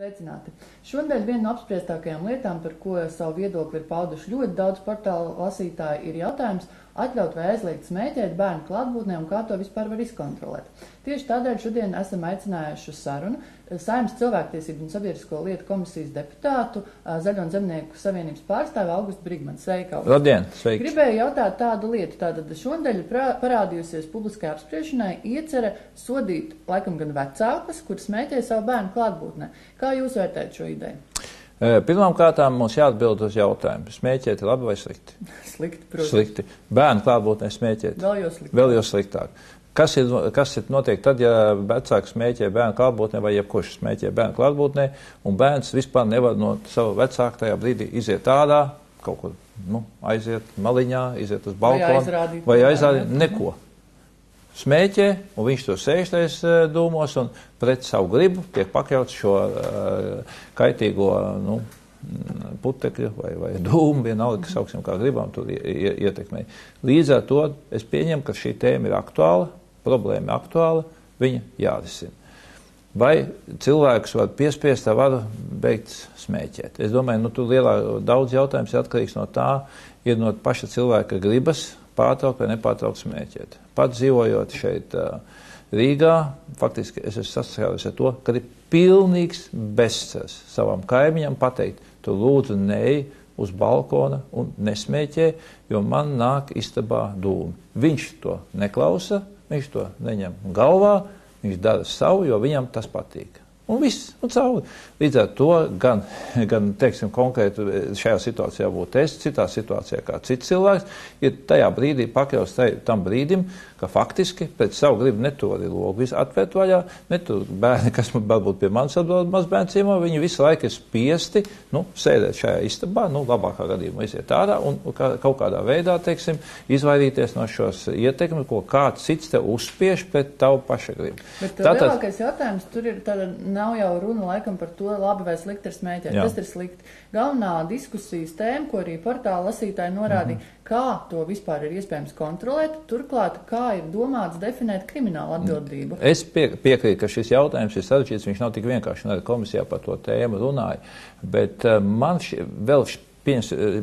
Sveicināti! Šodien viena no apspriestākajām lietām, par ko savu viedokli ir pauduši ļoti daudz portālu lasītāji, ir jautājums atļaut vai aizliegt smēķēt bērnu klātbūtnē un kā to vispār var izkontrolēt. Tieši tādēļ šodien esam aicinājuši uz sarunu Saeimas cilvēktiesību un sabiedrisko lietu komisijas deputātu, Zaļo un Zemnieku savienības pārstāvi Augustu Brigmanu. Sveika, Augustu! Labdien! Sveiki! Gribēju jautāt tādu lietu. Tātad šodien parādījusies publiskajā apspriešanai iecerē sodīt laikam gan vecākus, kuri smēķē savu bērnu klātbūtnē. Kā jūs vērtējat šo ideju? Pirmkārt, mums jāatbild uz jautājumu. Smēķēt ir labi vai slikti? Slikti, protams. Slikti. Bērnu klātbūtnē smēķēt. Vēl jau sliktāk. Kas ir notiek tad, ja vecāks smēķē bērnu klātbūtnē vai jebkurš smēķē bērnu klātbūtnē, un bērns vispār nevar no sava vecāka tajā brīdī iziet ārā, kaut kur aiziet maliņā, iziet uz balkonu vai aizrādīt neko. Smēķē, un viņš to sēž tais dūmos un pret savu gribu tiek pakļauts šo kaitīgo putekļu vai dūmu, vienalga, kas sauksim kā gribam, tur ietekmē. Līdz ar to es pieņemu, ka šī tēma ir aktuāla, problēma ir aktuāla, viņa jārisina. Vai cilvēkus var piespiest, var beigt smēķēt? Es domāju, tur daudz jautājums ir atkarīgs no tā, ir no paša cilvēka gribas pārtraukt vai nepārtraukt smēķēt. Pat dzīvojot šeit Rīgā, faktiski es esmu saskāries ar to, ka ir pilnīgs bezcels savam kaimiņam pateikt, tu lūdzu neej uz balkona un nesmēķē, jo man nāk istabā dūmi. Viņš to neklausa, viņš to neņem galvā, viņš dara savu, jo viņam tas patīk. Un viss, un cauri. Līdz ar to gan teiksim, konkrēti šajā situācijā būtu es, citā situācijā kā cits cilvēks, ir tajā brīdī pakļauts tam brīdim, ka faktiski pēc savu gribu netur arī logu atvērt vaļā, netur bērni, kas varbūt pie manis atbrauc mazbērnu ciemā, viņi visu laiku ir spiesti, sēdēt šajā istabā, labākā gadījumā iziet ārā un kaut kādā veidā, teiksim, izvairīties no šos ietekmi, ko kāds cits te uzspiež pret tavu paša gribu. Bet lielākais jautājums tur ir tāda, nav jau runa laikam par to, labi vai slikti ir smēķēt. Tas ir slikti. Galvenā diskusijas tēma, ko arī portāla lasītāji norādīja, kā to vispār ir iespējams kontrolēt, turklāt, kā ir domāts definēt kriminālu atbildību. Es piekrītu, ka šis jautājums ir sarežģīts, viņš nav tik vienkārši, un arī komisijā par to tēmu runāja, bet man vēl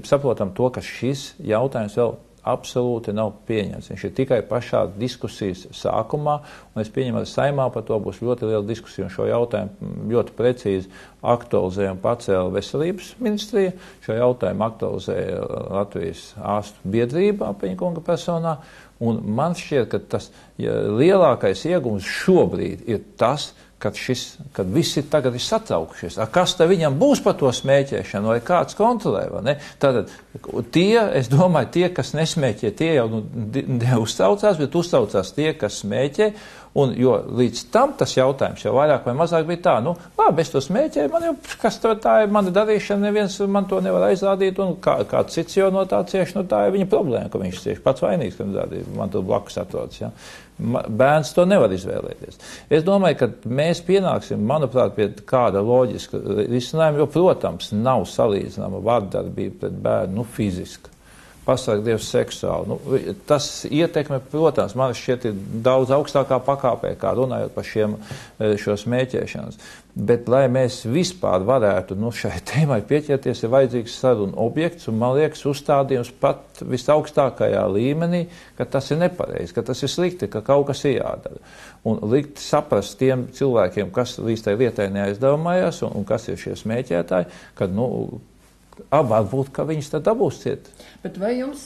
saprotam to, ka šis jautājums vēl absolūti nav pieņemts. Viņš ir tikai pašā diskusijas sākumā, un es pieņemu, ka Saeimā par to būs ļoti liela diskusija, un šo jautājumu ļoti precīzi aktualizēja un pacēla veselības ministrija, šo jautājumu aktualizēja Latvijas ārstu biedrība Apiņa kunga personā, un man šķiet, ka tas lielākais iegums šobrīd ir tas, kad visi tagad ir satraukušies. Kas te viņam būs par to smēķēšanu, vai kāds kontrolē, vai ne? Tātad es domāju, kas nesmēķē, tie jau neuztraucās, bet uztraucās tie, kas smēķē, jo līdz tam tas jautājums jau vairāk vai mazāk bija tā, labi, es to smēķēju, man jau, kas tā ir mana darīšana, neviens man to nevar aizrādīt, un kāds cits jau no tā cieši, tā ir viņa problēma, ka viņš cieši pats vainīgs, ka man tur blakus atrodas, ja. Bērns to nevar izvēlēties. Es domāju, ka mēs pienāksim, manuprāt, pie kāda loģiska risinājuma, jo, protams, nav salīdzināma vardarbība pret bērnu, fiziska. Pasarg Dievs seksuāli. Tas ietekme, protams, man šķiet ir daudz augstākā pakāpē, kā runājot par šo smēķēšanas. Bet, lai mēs vispār varētu šai tēmai pieķerties, ir vajadzīgs sarunu objekts, un man liekas uzstādījums pat visaugstākajā līmenī, ka tas ir nepareizi, ka tas ir slikti, ka kaut kas ir jādara. Un likt saprast tiem cilvēkiem, kas līdz tai lietai neaizdomājās, un kas ir šie smēķētāji, ka, varbūt, ka viņus tad dabūs ciet. Bet vai jums,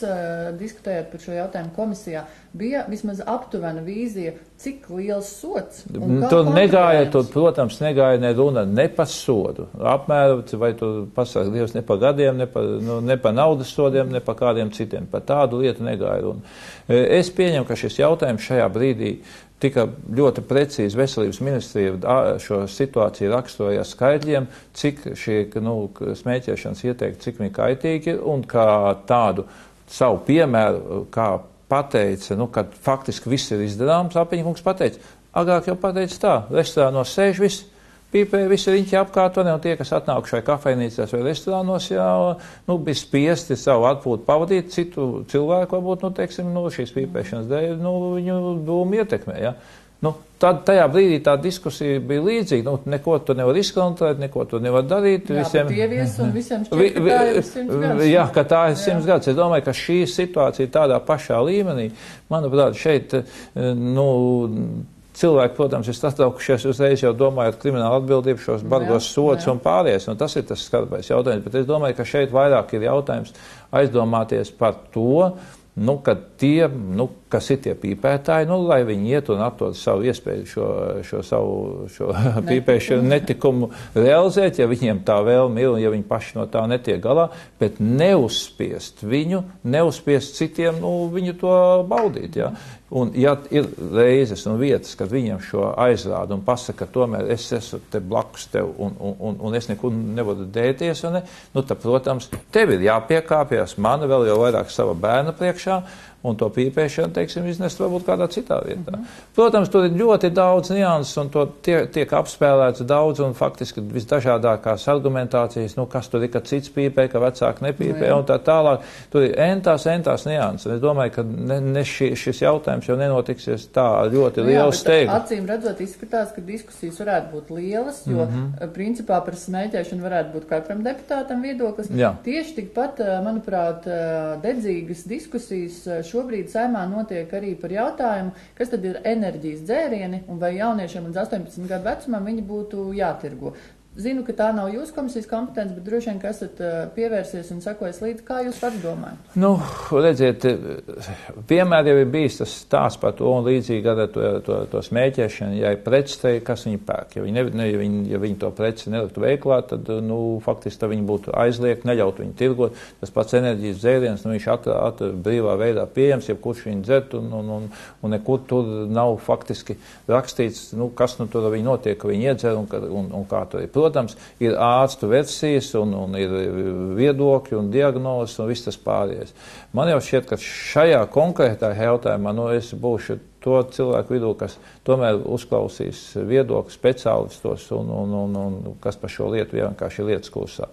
diskutējot par šo jautājumu komisijā, bija vismaz aptuvena vīzija, cik liels sods? Tur negāja, protams, ne runa ne par sodu. Apmēram, vai tur pasaka Dievs ne par gadiem, ne par naudas sodiem, ne par kādiem citiem. Par tādu lietu negāja runa. Es pieņemu, ka šis jautājums šajā brīdī tika ļoti precīzi veselības ministrija šo situāciju raksturoja skaitļiem, cik šie smēķēšanas ieteikti, cik viņi kaitīgi, un kā tādu savu piemēru, kā pateica, kad faktiski viss ir izdarāms, Apiņa kungs pateica, agrāk jau pateica tā, restorānos sēž viss, pīpēja visi riņķi apkārtvenē, un tie, kas atnāk šai kafejnīcās vai restorānos, bija spiesti savu atpūtu pavadīt, citu cilvēku varbūt, teiksim, šīs pīpēšanas dēļ, viņu dūmu ietekmē, ja. Nu, tad tajā brīdī tā diskusija bija līdzīga. Nu, neko tu nevar izkontrolēt, neko tu nevar darīt. Jā, visiem, bet ievies un visiem šķiet, ka tā ir 100 gadus. Jā, ka tā ir 100 gadus. Es domāju, ka šī situācija ir tādā pašā līmenī. Manuprāt, šeit, nu, cilvēki, protams, ir satraukušies uzreiz jau domājot kriminālu atbildību, šos bargos sodus un pāries. Un tas ir tas skarbais jautājums. Bet es domāju, ka šeit vairāk ir jautājums aizdomāties par to, nu, ka tie, nu, kas ir tie pīpētāji, nu, lai viņi iet un atdod savu iespēju šo pīpēšanu netikumu realizēt, ja viņiem tā vēlme ir un ja viņi paši no tā netiek galā, bet neuzspiest viņu, neuzspiest citiem, nu, viņu to baudīt, jā. Un ja ir reizes un vietas, kad viņiem šo aizrāda un pasaka, tomēr es esmu te blakus tev un es nekur nevaru dēties, un ne, nu, tad, protams, tev ir jāpiekāpjas, man vēl jau vairāk sava bērna priekšā, un to pīpēšanu, teiksim, iznest varbūt kādā citā vietā. Protams, tur ir ļoti daudz nianses, un to tiek apspēlēts daudz, un faktiski visdažādākās argumentācijas, nu, kas tur ir, ka cits pīpē, ka vecāki nepīpē, un tā tālāk. Tur ir entās nianses. Es domāju, ka šis jautājums jau nenotiksies tā ļoti liels steigums. Acīm redzot, izskatās, ka diskusijas varētu būt lielas, jo principā par smēķēšanu varētu būt katram deputātam viedoklis. Jā. Tieši tikpat, manuprāt, dedzīgas diskusijas šobrīd Saeimā notiek arī par jautājumu, kas tad ir enerģijas dzērieni un vai jauniešiem līdz 18 gadu vecumam viņi būtu jātirgo. Zinu, ka tā nav jūsu komisijas kompetence, bet droši vien, ka esat pievērsies un sekojis līdz, kā jūs pats domājat? Nu, redziet, vienmēr jau ir bijis tas stāsts par to un līdzīgi ar to smēķēšanu, ja ir preci, kas viņi pērk. Ja viņi to preci neliktu veiklā, tad, nu, faktiski tā viņi būtu aizliegt, neļaut viņu tirgot. Tas pats enerģijas dzēriens, nu, viņš brīvā veidā pieejams, ja kurš viņu dzert, un nekur tur nav faktiski rakstīts, nu, kas nu tur viņi notiek, ka viņi iedzer un kā tur ir. Protams, ir ārstu versijas un ir viedokļi un diagnozes un viss tas pārējais. Man jau šķiet, ka šajā konkrētā jautājumā, nu, es būšu to cilvēku vidū, kas tomēr uzklausīs viedokļu speciālistos un kas par šo lietu vienkārši lietas kursā.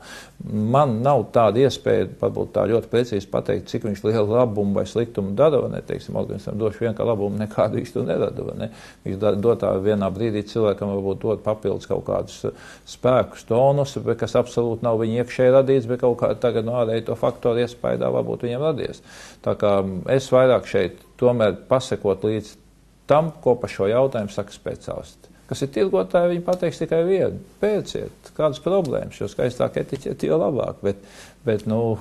Man nav tāda iespēja, varbūt tā ļoti precīzi pateikt, cik viņš lielu labumu vai sliktumu dara, vai ne, teiksim, organismam došu vien, ka labumu nekādu viņš to nerada, vai ne. Viņš dod tā vienā brīdī cilvēkam varbūt dod papildus kaut kādus spēkus, tonus, kas absolūti nav viņa iekšēji radīts, bet kaut kā tagad no ārēji to faktoru iespējā varbūt viņam radies. Tā kā es vairāk šeit tomēr pasekot līdz tam, ko par šo jautājumu saka speciālisti. Kas ir tirgotāji, viņi pateiks tikai vienu. Pērciet, kādas problēmas, jo skaistāk etiķeti, jo labāk. Bet nu,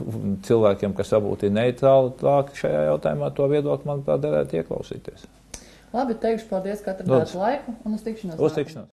cilvēkiem, kas varbūt ir neitrāli šajā jautājumā, to viedokli, manuprāt, derētu ieklausīties. Labi, teikšu paldies, ka atradāt laiku un uz tikšanos.